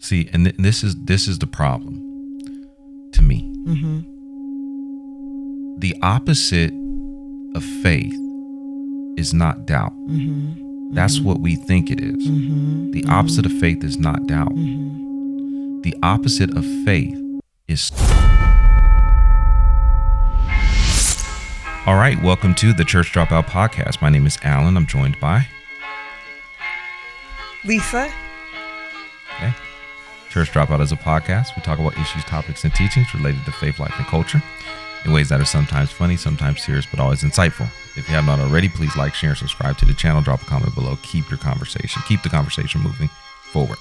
See, and this is the problem to me. The opposite of faith is not doubt. That's what we think it is. The opposite of faith is not doubt. The opposite of faith is... All right, welcome to the Church Dropout podcast. My name is Alan. I'm joined by... Lisa. Okay. Church Dropout is a podcast. We talk about issues, topics, and teachings related to faith, life, and culture in ways that are sometimes funny, sometimes serious, but always insightful. If you have not already, please like, share, and subscribe to the channel. Drop a comment below. Keep the conversation moving forward.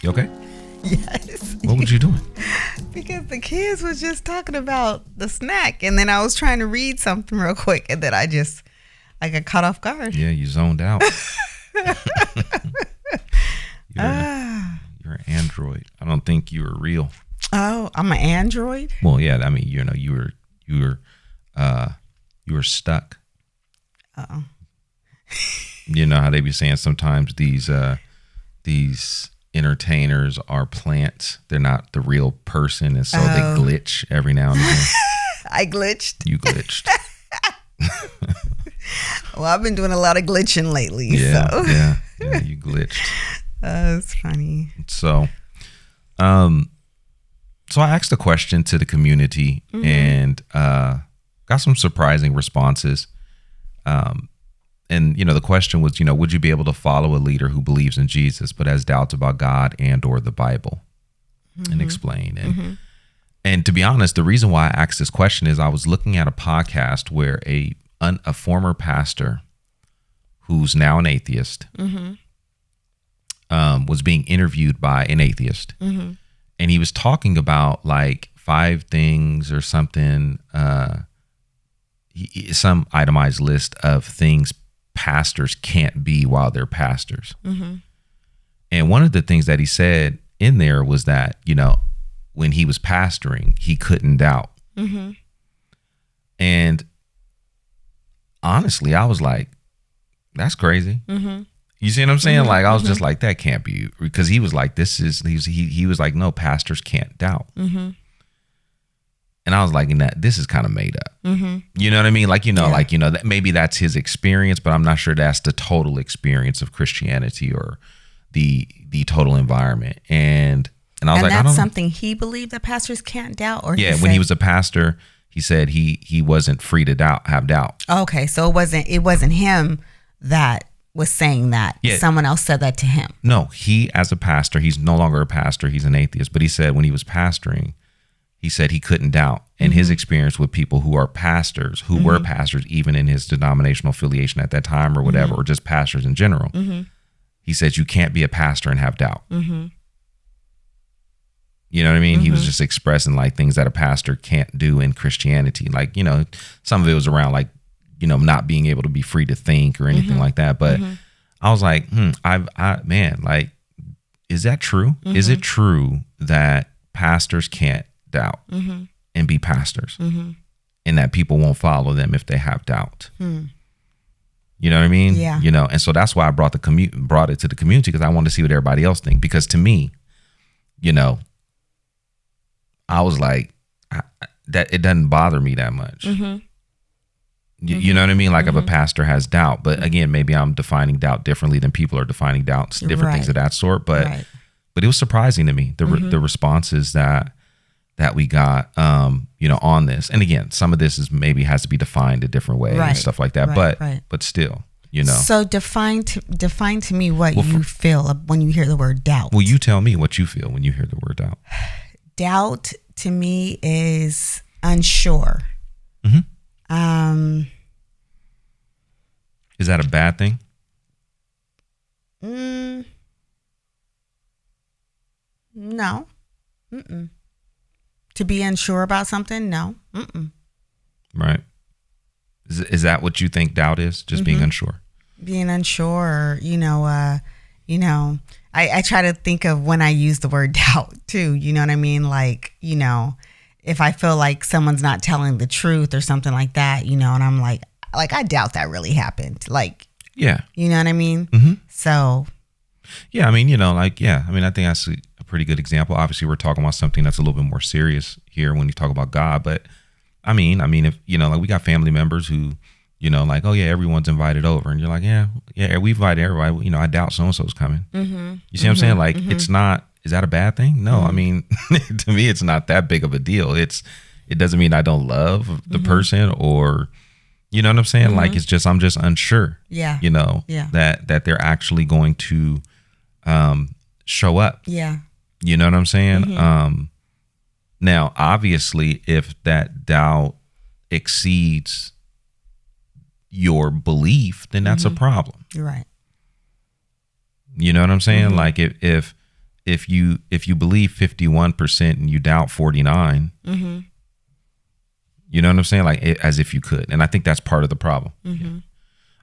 You okay? Yes. What was you doing? Because the kids was just talking about the snack, and then I was trying to read something real quick, and then I got caught off guard. Yeah, you zoned out. You're an android. I don't think you were real. Oh, I'm an android? Well, yeah. I mean, you were stuck. Uh-oh. You know how they be saying sometimes these entertainers are plants. They're not the real person, and so they glitch every now and again. I glitched. You glitched. Well, I've been doing a lot of glitching lately. Yeah, so. yeah, you glitched. It's funny. So I asked a question to the community and got some surprising responses. And, the question was, would you be able to follow a leader who believes in Jesus but has doubts about God and or the Bible? And explain. And to be honest, the reason why I asked this question is I was looking at a podcast where a former pastor who's now an atheist was being interviewed by an atheist. And he was talking about like 5 things or something, some itemized list of things pastors can't be while they're pastors. And one of the things that he said in there was that, when he was pastoring, he couldn't doubt. And honestly, I was like, that's crazy. You see what I'm saying? Like, I was just like, that can't be, because he was like, he was like, no, pastors can't doubt. And I was like, this is kind of made up. You know what I mean? Like, that maybe that's his experience, but I'm not sure that's the total experience of Christianity or the total environment. And I was like, I don't know. That's something he believed that pastors can't doubt? Or yeah, when he was a pastor, he said he wasn't free to have doubt. Okay, so it wasn't him that was saying that. Yeah. Someone else said that to him. No, he as a pastor, he's no longer a pastor, he's an atheist, but he said when he was pastoring, he said he couldn't doubt. And his experience with people who are pastors, who were pastors even in his denominational affiliation at that time or whatever, or just pastors in general, he says you can't be a pastor and have doubt. You know what I mean? He was just expressing like things that a pastor can't do in Christianity. Like, some of it was around like, not being able to be free to think or anything like that. But I was like, man, like, is that true? Is it true that pastors can't doubt and be pastors and that people won't follow them if they have doubt? You know what I mean? Yeah. And so that's why I brought it to the community, because I wanted to see what everybody else thinks. Because to me, I was like, that it doesn't bother me that much. You know what I mean? Like if a pastor has doubt, but again, maybe I'm defining doubt differently than people are defining doubts, different things of that sort. But it was surprising to me, the responses that we got, on this. And again, some of this is maybe has to be defined a different way and stuff like that. But still, So define to me what you feel when you hear the word doubt. Well, you tell me what you feel when you hear the word doubt. Doubt to me is unsure. Is that a bad thing? No. To be unsure about something? No. Right. Is that what you think doubt is? Just being unsure? Being unsure, I try to think of when I use the word doubt too. You know what I mean? Like, if I feel like someone's not telling the truth or something like that, and I'm like I doubt that really happened. Like, yeah. You know what I mean? So Yeah, I mean, you know, like, yeah, I mean, I think that's a pretty good example. Obviously, we're talking about something that's a little bit more serious here when you talk about God. But I mean, if, you know, like we got family members who, you know, like, oh yeah, everyone's invited over. And you're like, yeah, we invited everybody. You know, I doubt so-and-so's coming. Mm-hmm. You see what I'm saying? Like, it's not, is that a bad thing? No, I mean, to me, it's not that big of a deal. It doesn't mean I don't love the person, or, you know what I'm saying? Like, it's just, I'm just unsure. Yeah. You know, Yeah. that they're actually going to show up. Yeah. You know what I'm saying? Now, obviously, if that doubt exceeds your belief, then that's a problem. You're right. You know what I'm saying? Like if you believe 51% and you doubt 49, you know what I'm saying? Like as if you could. And I think that's part of the problem.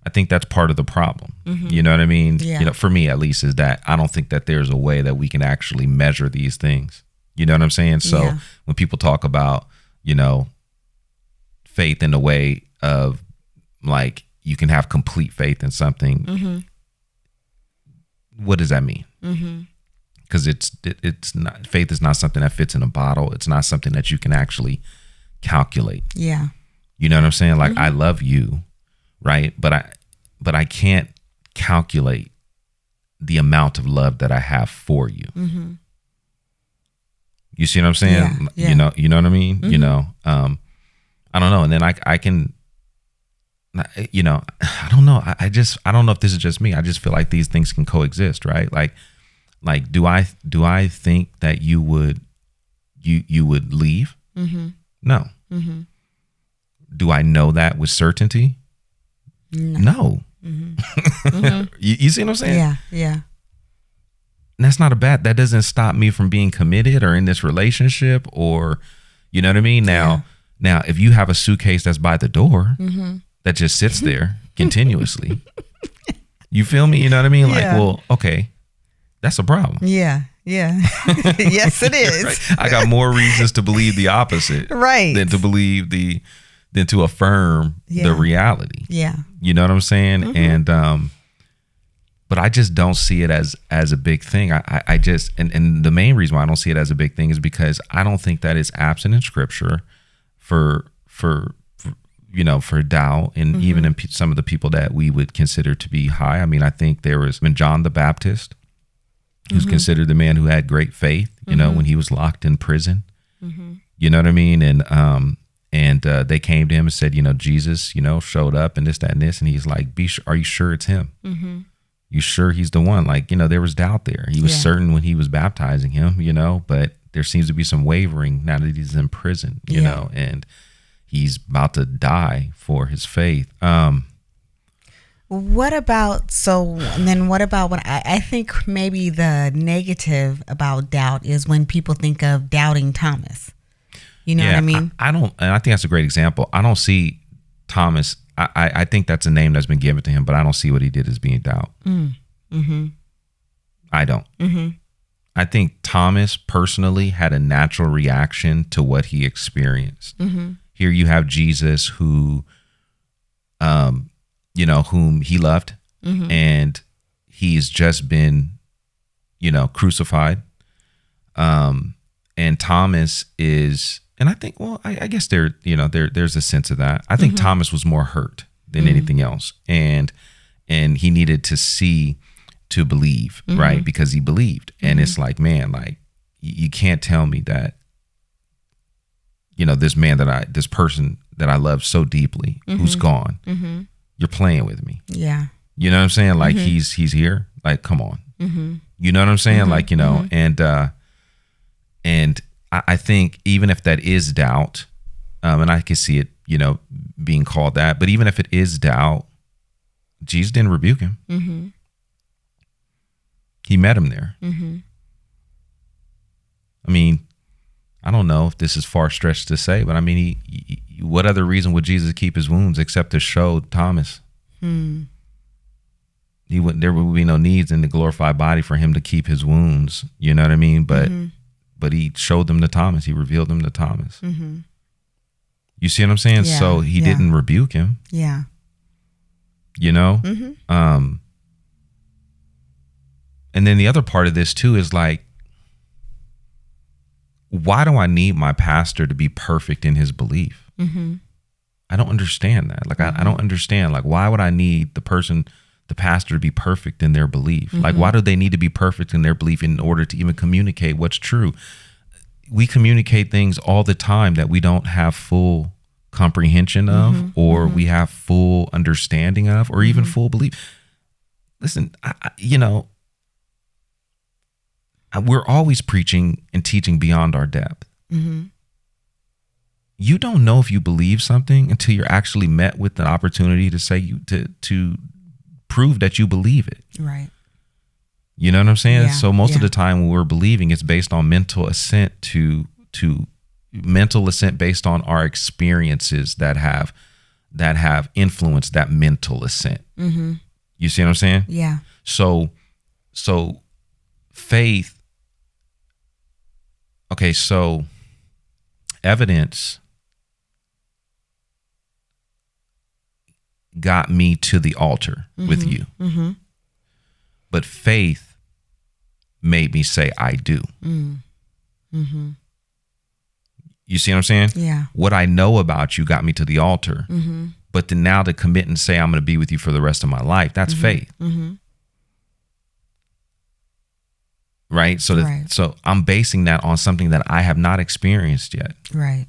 I think that's part of the problem. You know what I mean? Yeah. You know, for me at least, is that I don't think that there's a way that we can actually measure these things. You know what I'm saying? So when people talk about, you know, faith in the way of like you can have complete faith in something, what does that mean? Because it's not, faith is not something that fits in a bottle. It's not something that you can actually calculate. Yeah. You know what I'm saying? Like I love you, right? But I can't calculate the amount of love that I have for you. You see what I'm saying? Yeah. You know what I mean? You know, I don't know. And then I can, you know, I don't know. I don't know if this is just me. I just feel like these things can coexist, right? Like do I think that you would leave? No. Do I know that with certainty? No. You see what I'm saying? Yeah. Yeah. And that's not that doesn't stop me from being committed or in this relationship, or, you know what I mean? Now, if you have a suitcase that's by the door that just sits there continuously, you feel me? You know what I mean? Like, well, okay, that's a problem. Yeah. Yeah. Yes, it is. Right? I got more reasons to believe the opposite, Right. than to affirm the reality. Yeah. You know what I'm saying? And, but I just don't see it as a big thing. I just, and the main reason why I don't see it as a big thing is because I don't think that it's absent in scripture for you know, for doubt, and even in some of the people that we would consider to be high. I mean, I think there was John the Baptist, who's considered the man who had great faith, you know, when he was locked in prison. You know what I mean? And they came to him and said, you know, Jesus, you know, showed up and this, that, and this. And he's like, are you sure it's him? You sure he's the one? Like, you know, there was doubt there. He was certain when he was baptizing him, you know, but there seems to be some wavering now that he's in prison, you know, and he's about to die for his faith. What about when I think maybe the negative about doubt is when people think of doubting Thomas. You know what I mean? I don't, and I think that's a great example. I don't see Thomas. I think that's a name that's been given to him, but I don't see what he did as being doubt. I don't. I think Thomas personally had a natural reaction to what he experienced. Here you have Jesus who, you know, whom he loved, and he's just been, you know, crucified. And Thomas is, and I think, well, I guess there's a sense of that. I think Thomas was more hurt than anything else. And he needed to see to believe, right? Because he believed. And it's like, man, like you can't tell me that, you know, this person that I love so deeply, who's gone, you're playing with me. Yeah. You know what I'm saying? Like he's here. Like, come on. You know what I'm saying? Like, you know, and I think even if that is doubt, and I can see it, you know, being called that, but even if it is doubt, Jesus didn't rebuke him. He met him there. I mean, I don't know if this is far stretched to say, but I mean, what other reason would Jesus keep his wounds except to show Thomas? There would be no needs in the glorified body for him to keep his wounds. You know what I mean? But he showed them to Thomas. He revealed them to Thomas. You see what I'm saying? Yeah, so he didn't rebuke him. Yeah. You know? And then the other part of this too is like, why do I need my pastor to be perfect in his belief? Mm-hmm. I don't understand that. Like, I don't understand. Like, why would I need the pastor to be perfect in their belief? Like, why do they need to be perfect in their belief in order to even communicate what's true? We communicate things all the time that we don't have full comprehension of, or we have full understanding of, or even full belief. Listen, we're always preaching and teaching beyond our depth. Mm-hmm. You don't know if you believe something until you're actually met with the opportunity to say to prove that you believe it. Right. You know what I'm saying? Yeah, So most of the time when we're believing, it's based on mental assent to mental assent based on our experiences that have influenced that mental assent. Mm-hmm. You see what I'm saying? Yeah. So faith. Okay, so evidence got me to the altar with you. Mm-hmm. But faith made me say, I do. Mm-hmm. You see what I'm saying? Yeah. What I know about you got me to the altar. Mm-hmm. But then now to commit and say, I'm going to be with you for the rest of my life, that's faith. Mm-hmm. Right? So I'm basing that on something that I have not experienced yet. Right.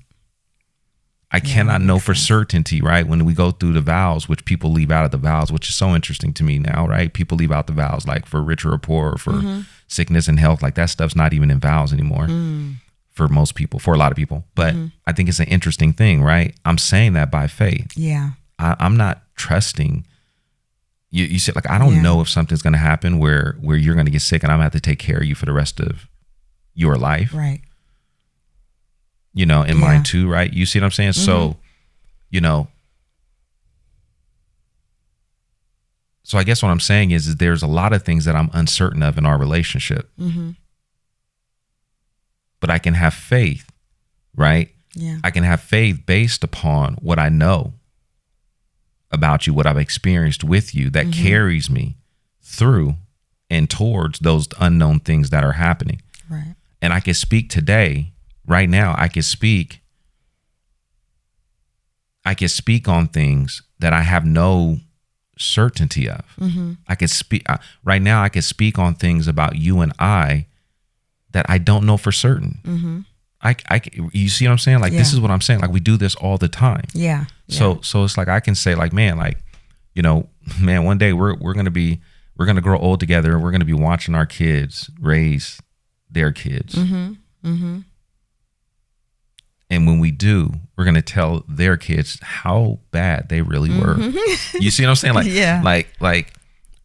I cannot know for certainty, right? When we go through the vows, which people leave out of the vows, which is so interesting to me now, right? People leave out the vows like for richer or poor, or for sickness and health. Like that stuff's not even in vows anymore for most people, for a lot of people. But I think it's an interesting thing, right? I'm saying that by faith. Yeah. I'm not trusting. You said, like, I don't know if something's going to happen where you're going to get sick and I'm going to have to take care of you for the rest of your life. Right. In mine too, right? You see what I'm saying? So, so I guess what I'm saying is there's a lot of things that I'm uncertain of in our relationship. But I can have faith, right? Yeah. I can have faith based upon what I know about you, what I've experienced with you that carries me through and towards those unknown things that are happening. Right. And I can speak today, right now, I can speak on things that I have no certainty of. I could speak right now. I could speak on things about you and I that I don't know for certain. You see what I'm saying? Like, this is what I'm saying. Like, we do this all the time. Yeah. So it's like, I can say like, man, like, man, one day we're going to grow old together. We're going to be watching our kids raise their kids. And when we do, we're going to tell their kids how bad they really were. You see what I'm saying? Like, like,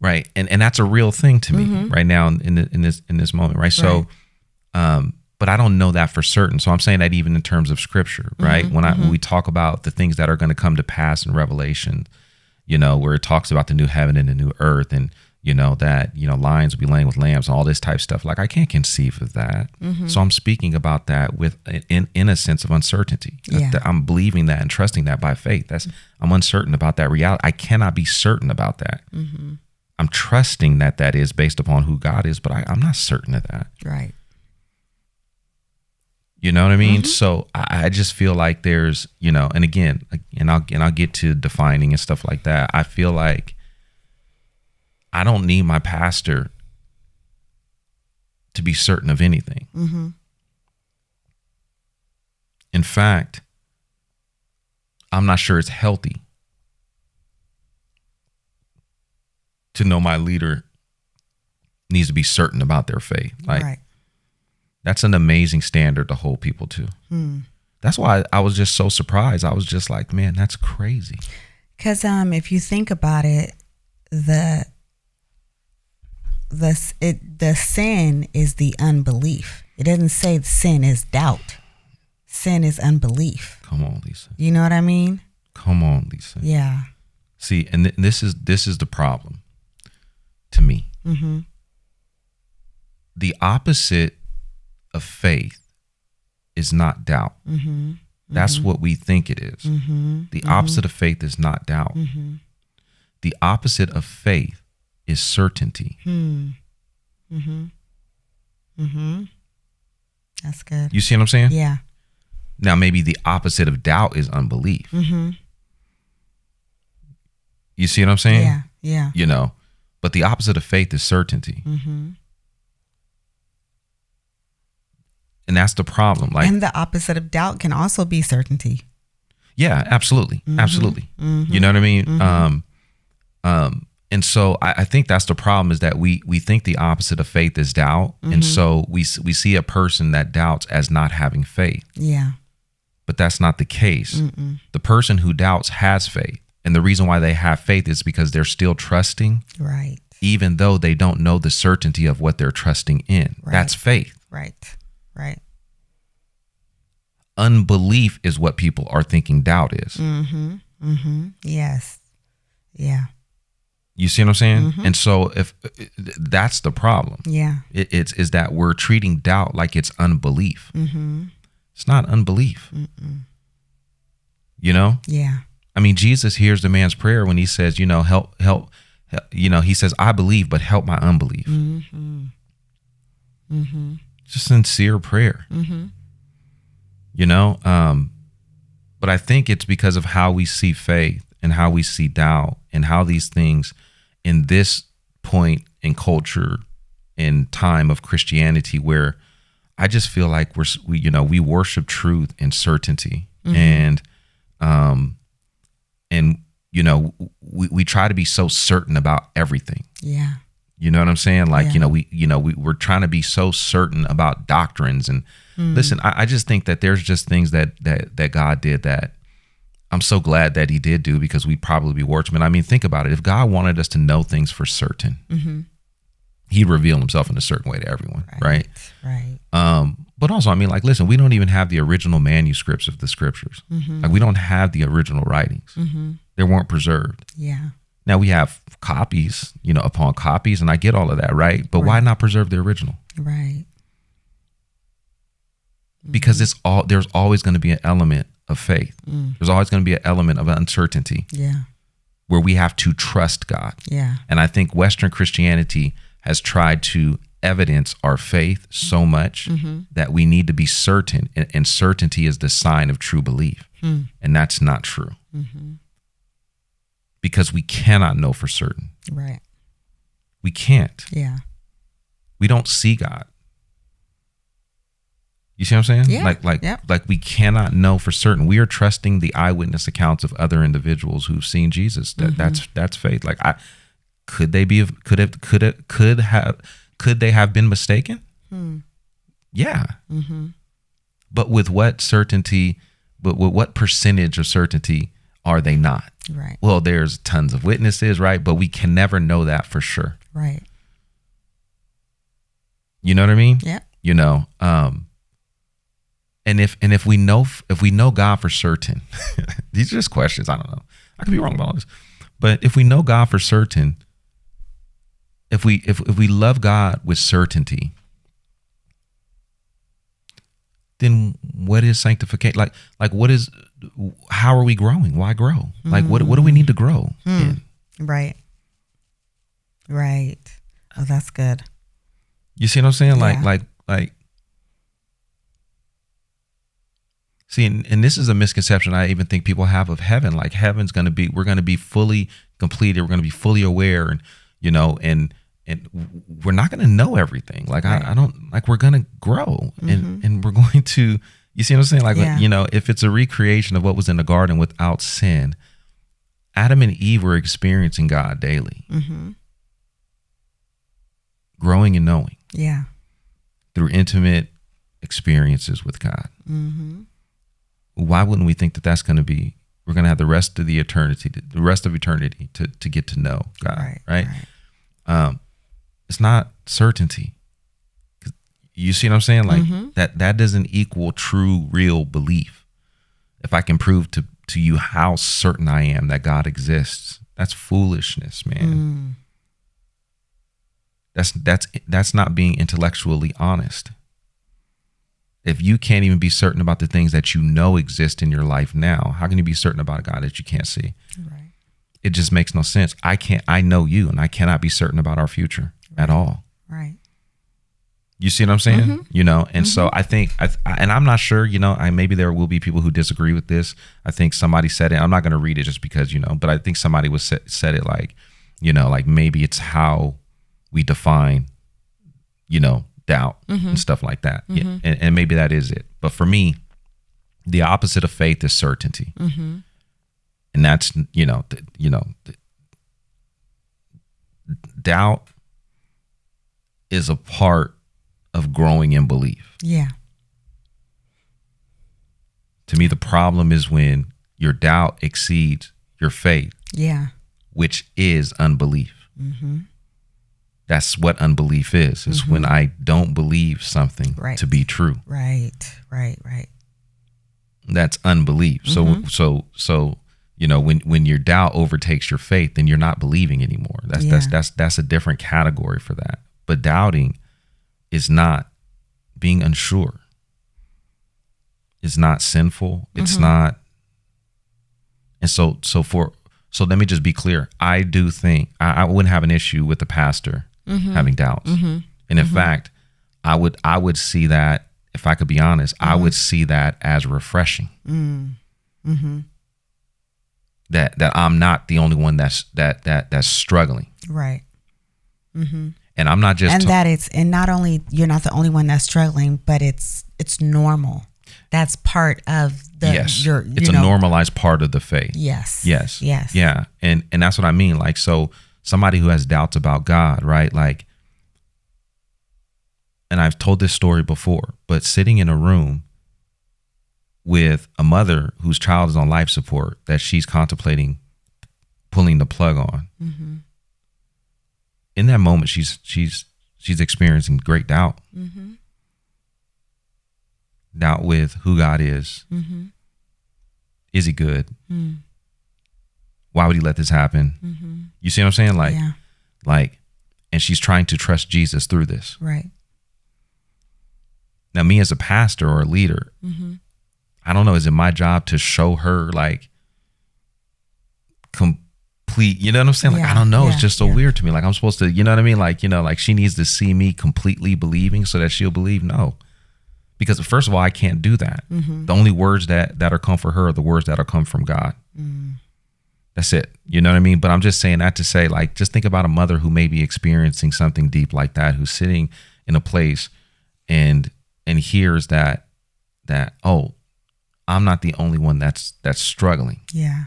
right. And that's a real thing to me right now in this moment. Right. So, but I don't know that for certain. So I'm saying that even in terms of scripture, right? When we talk about the things that are going to come to pass in Revelation, where it talks about the new heaven and the new earth, and that lions will be laying with lambs and all this type of stuff. Like, I can't conceive of that. So I'm speaking about that with in a sense of uncertainty. I'm believing that and trusting that by faith. I'm uncertain about that reality. I cannot be certain about that. I'm trusting that is based upon who God is, but I'm not certain of that. Right. You know what I mean? So I just feel like there's, and again, and I'll get to defining and stuff like that. I feel like I don't need my pastor to be certain of anything. In fact, I'm not sure it's healthy to know my leader needs to be certain about their faith. Like, right. That's an amazing standard to hold people to. That's why I was just so surprised. I was just like, man, that's crazy. Because if you think about it, the sin is the unbelief. It doesn't say sin is doubt. Sin is unbelief. Come on, Lisa. You know what I mean? Come on, Lisa. Yeah. See, and this is the problem to me. The opposite of faith is not doubt. That's what we think it is. The opposite of faith is not doubt. The opposite of faith is certainty. That's good. You see what I'm saying? Yeah. Now, maybe the opposite of doubt is unbelief. You see what I'm saying? Yeah. Yeah. You know, but the opposite of faith is certainty. And that's the problem. Like, and the opposite of doubt can also be certainty. Yeah, absolutely. Absolutely. You know what I mean? And so I think that's the problem, is that we think the opposite of faith is doubt. And so we see a person that doubts as not having faith. Yeah. But that's not the case. The person who doubts has faith. And the reason why they have faith is because they're still trusting. Right. Even though they don't know the certainty of what they're trusting in. Right. That's faith. Right. Right. Unbelief is what people are thinking doubt is. Yes. Yeah. You see what I'm saying? And so if that's the problem. Yeah. It's that we're treating doubt like it's unbelief. It's not unbelief. You know? Yeah. I mean, Jesus hears the man's prayer when he says, you know, help, you know, he says, I believe, but help my unbelief. It's a sincere prayer. You know? But I think it's because of how we see faith and how we see doubt and how these things in this point in culture and time of Christianity, where I just feel like we worship truth and certainty. And you know, we try to be so certain about everything. Yeah. You know what I'm saying? Like, Yeah. we're trying to be so certain about doctrines. And listen, I just think that there's just things that God did that I'm so glad that he did do, because we'd probably be watchmen. I mean, think about it. If God wanted us to know things for certain, he'd reveal himself in a certain way to everyone. Right. But also, I mean, like, listen, we don't even have the original manuscripts of the scriptures. Like, we don't have the original writings. They weren't preserved. Yeah. Now we have copies, you know, upon copies, and I get all of that, right? But why not preserve the original? Right. Because there's always going to be an element of faith. There's always going to be an element of uncertainty. Yeah. Where we have to trust God. Yeah. And I think Western Christianity has tried to evidence our faith so much that we need to be certain, and certainty is the sign of true belief. And that's not true. Because we cannot know for certain. Right. We can't. Yeah. We don't see God. You see what I'm saying? Yeah. Like we cannot know for certain. We are trusting the eyewitness accounts of other individuals who've seen Jesus. That's faith. Like, could they have been mistaken? Yeah. But with what certainty? But with what percentage of certainty are they not? Right. Well, there's tons of witnesses, right? But we can never know that for sure. Right. You know what I mean? Yeah. You know, and if we know God for certain, these are just questions. I don't know. I could be wrong about all this, but if we know God for certain, if we love God with certainty, then what is sanctification? Like how are we growing? Why grow? Like what do we need to grow in? Right. Right. Oh, that's good. You see what I'm saying? Yeah. Like. See, and this is a misconception I even think people have of heaven. Like, heaven's we're going to be fully completed. We're going to be fully aware, and, you know, and we're not going to know everything. Like, right. I don't, like, we're going to grow and we're going to, you see what I'm saying? Like, you know, if it's a recreation of what was in the garden without sin, Adam and Eve were experiencing God daily. Growing and knowing. Yeah. Through intimate experiences with God. Why wouldn't we think that that's going to be, we're going to have the rest of eternity to get to know God, right? It's not certainty. You see what I'm saying? Like that doesn't equal true, real belief. If I can prove to you how certain I am that God exists, that's foolishness, man. That's not being intellectually honest. If you can't even be certain about the things that you know exist in your life now, how can you be certain about a God that you can't see? Right. It just makes no sense. I know you, and I cannot be certain about our future at all. Right. You see what I'm saying? You know, and so I think, and I'm not sure, you know, maybe there will be people who disagree with this. I think somebody said it. I'm not going to read it just because, you know, but I think somebody said it like, you know, like maybe it's how we define, you know, doubt and stuff like that. Yeah, and maybe that is it. But for me, the opposite of faith is certainty, and that's doubt is a part of growing in belief. Yeah. To me, the problem is when your doubt exceeds your faith. Yeah. Which is unbelief. That's what unbelief is when I don't believe something to be true. Right. That's unbelief. So you know, when your doubt overtakes your faith, then you're not believing anymore. That's a different category for that. But doubting is not being unsure. It's not sinful. It's not. And so let me just be clear. I do think I wouldn't have an issue with the pastor having doubts. And in fact, I would see that, if I could be honest, I would see that as refreshing. That I'm not the only one that's struggling. Right. And I'm not just and not only you're not the only one that's struggling, but it's normal. That's part of the it's a normalized part of the faith. Yes. Yeah. And that's what I mean. Like, so somebody who has doubts about God, right? Like, and I've told this story before, but sitting in a room with a mother whose child is on life support that she's contemplating pulling the plug on. In that moment, she's experiencing great doubt. Doubt with who God is. Is he good? Why would he let this happen? You see what I'm saying? Like, and she's trying to trust Jesus through this. Right. Now, me as a pastor or a leader, I don't know, is it my job to show her like complete, you know what I'm saying? Like, I don't know. It's just so weird to me. Like, I'm supposed to, you know what I mean? Like, you know, like she needs to see me completely believing so that she'll believe. No, because first of all, I can't do that. The only words that are come for her are the words that are come from God. That's it. You know what I mean? But I'm just saying that to say, like, just think about a mother who may be experiencing something deep like that, who's sitting in a place and hears that, oh, I'm not the only one that's struggling. Yeah.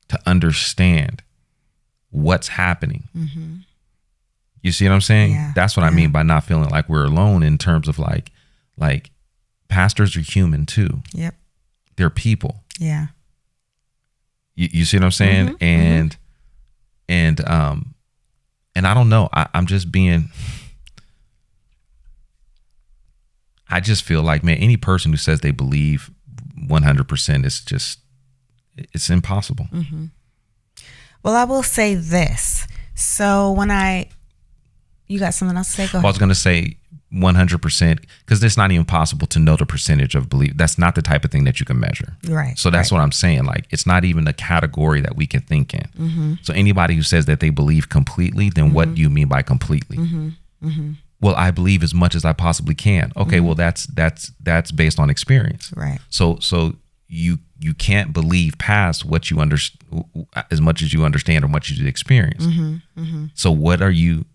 To understand what's happening. You see what I'm saying? Yeah. That's what I mean by not feeling like we're alone, in terms of like pastors are human too. Yep. They're people. Yeah. You see what I'm saying? And I don't know. I'm just being, I just feel like, man, any person who says they believe 100% is just, it's impossible. Well, I will say this. So you got something else to say? Go ahead. Well, I was going to say 100%, because it's not even possible to know the percentage of belief. That's not the type of thing that you can measure. Right. So that's what I'm saying. Like, it's not even a category that we can think in. So anybody who says that they believe completely, then what do you mean by completely? Well, I believe as much as I possibly can. Okay, well, that's based on experience. Right. So you can't believe past what you as much as you understand or what you experience. So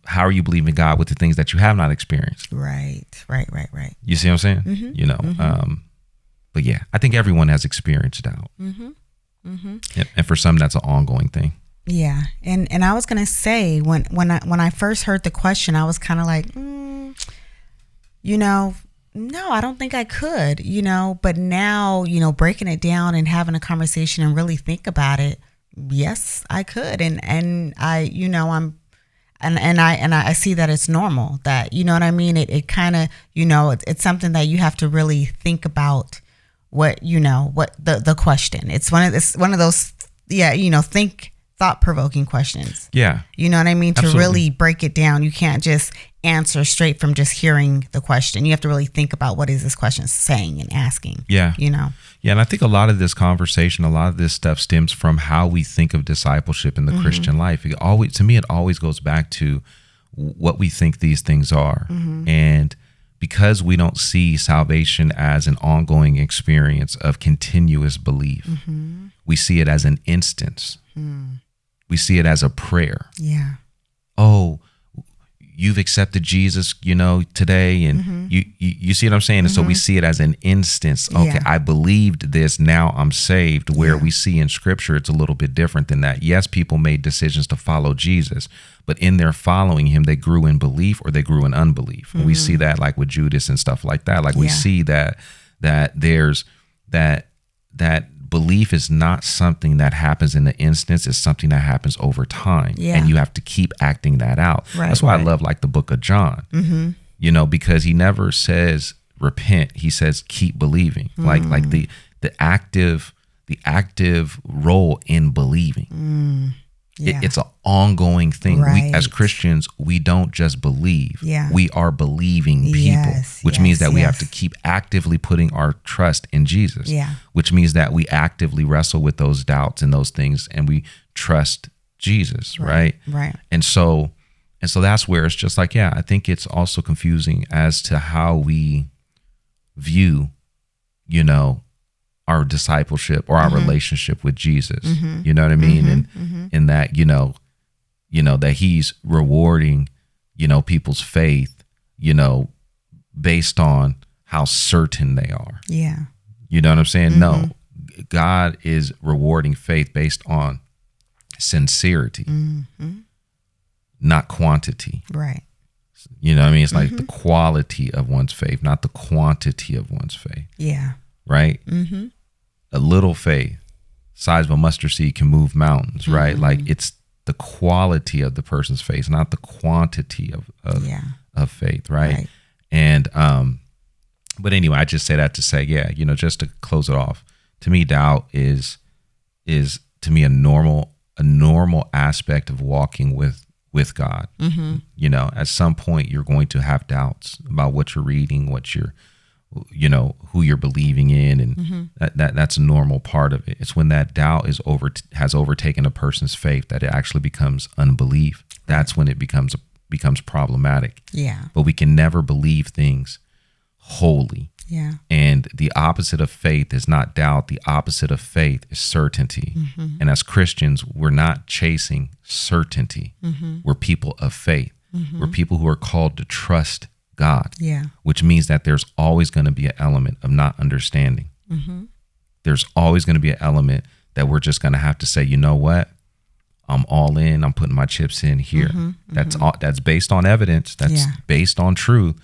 how are you believing God with the things that you have not experienced? Right. You see what I'm saying? You know, but yeah, I think everyone has experienced doubt. And for some, that's an ongoing thing. Yeah. And I was going to say, when I first heard the question, I was kind of like, you know, no, I don't think I could, you know, but now, you know, breaking it down and having a conversation and really think about it, yes, I could. And I, you know, I see that it's normal, that, you know what I mean? It kind of, you know, it's something that you have to really think about what the question. It's one of those, you know, thought-provoking questions. Yeah. You know what I mean? Absolutely. To really break it down, you can't just answer straight from just hearing the question. You have to really think about, what is this question saying and asking? Yeah. You know? Yeah. And I think a lot of this conversation, a lot of this stuff stems from how we think of discipleship in the Christian life. To me, it always goes back to, what we think these things are. And because we don't see salvation as an ongoing experience of continuous belief, we see it as an instance. We see it as a prayer. Yeah. Oh, you've accepted Jesus, today, and you see what I'm saying? And so we see it as an instance. Okay, I believed this, now I'm saved. Where we see in Scripture, it's a little bit different than that. Yes, people made decisions to follow Jesus, but in their following him, they grew in belief or they grew in unbelief. We see that like with Judas and stuff like that. Like we see that there's that belief is not something that happens in the instance. It's something that happens over time. Yeah. And you have to keep acting that out. Right, That's why I love like the book of John, because he never says repent. He says keep believing. Like the active role in believing. It's an ongoing thing. Right. We, as Christians, we don't just believe. Yeah. We are believing people, which means that we have to keep actively putting our trust in Jesus. Yeah. Which means that we actively wrestle with those doubts and those things, and we trust Jesus, right? Right. And so that's where it's just like, I think it's also confusing as to how we view, our discipleship or our relationship with Jesus. You know what I mean? And in that, that he's rewarding, people's faith, based on how certain they are. Yeah. You know what I'm saying? No, God is rewarding faith based on sincerity, not quantity. Right. You know what I mean? It's like the quality of one's faith, not the quantity of one's faith. Yeah. Right? A little faith, size of a mustard seed, can move mountains, right? Like it's the quality of the person's faith, not the quantity of faith, right? And but anyway, I just say that to say, just to close it off. To me, doubt is to me a normal aspect of walking with God. At some point you're going to have doubts about what you're reading, what you're who you're believing in, and that's a normal part of it. It's when that doubt has overtaken a person's faith that it actually becomes unbelief. That's when it becomes problematic. Yeah. But we can never believe things wholly. Yeah. And the opposite of faith is not doubt. The opposite of faith is certainty. And as Christians, we're not chasing certainty. We're people of faith. We're people who are called to trust God, which means that there's always going to be an element of not understanding. There's always going to be an element that we're just going to have to say, you know what? I'm all in. I'm putting my chips in here. That's based on evidence. That's based on truth.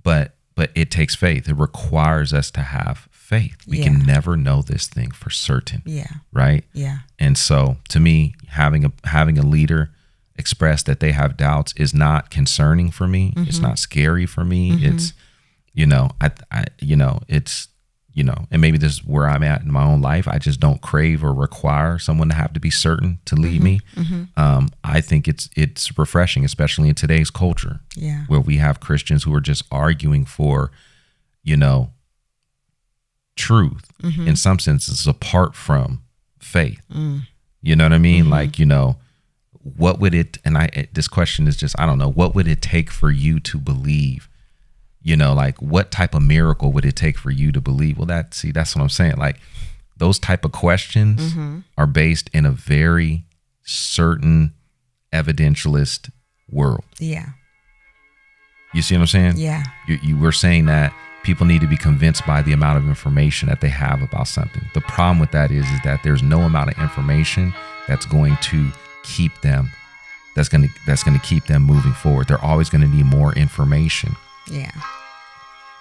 But it takes faith. It requires us to have faith. We can never know this thing for certain. Right? Yeah. And so to me, having a leader express that they have doubts is not concerning for me. It's not scary for me. It's, it's, and maybe this is where I'm at in my own life. I just don't crave or require someone to have to be certain to lead me. I think it's refreshing, especially in today's culture, where we have Christians who are just arguing for, truth in some senses apart from faith. You know what I mean? Like, what would it, and this question is just, I don't know, what would it take for you to believe? Like what type of miracle would it take for you to believe? Well, that's what I'm saying. Like those type of questions are based in a very certain evidentialist world. Yeah. You see what I'm saying? Yeah. You were saying that people need to be convinced by the amount of information that they have about something. The problem with that is that there's no amount of information that's going to keep them, that's going to keep them moving forward. They're always going to need more information. Yeah.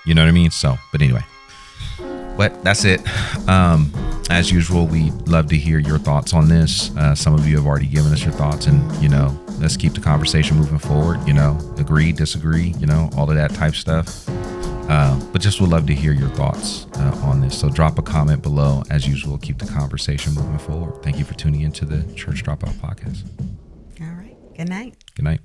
You know what I mean? So, but anyway, but that's it. As usual, we love to hear your thoughts on this. Some of you have already given us your thoughts, and let's keep the conversation moving forward. Agree, disagree, all of that type stuff. But just would love to hear your thoughts on this. So drop a comment below. As usual, keep the conversation moving forward. Thank you for tuning into the Church Dropout podcast. All right. Good night. Good night.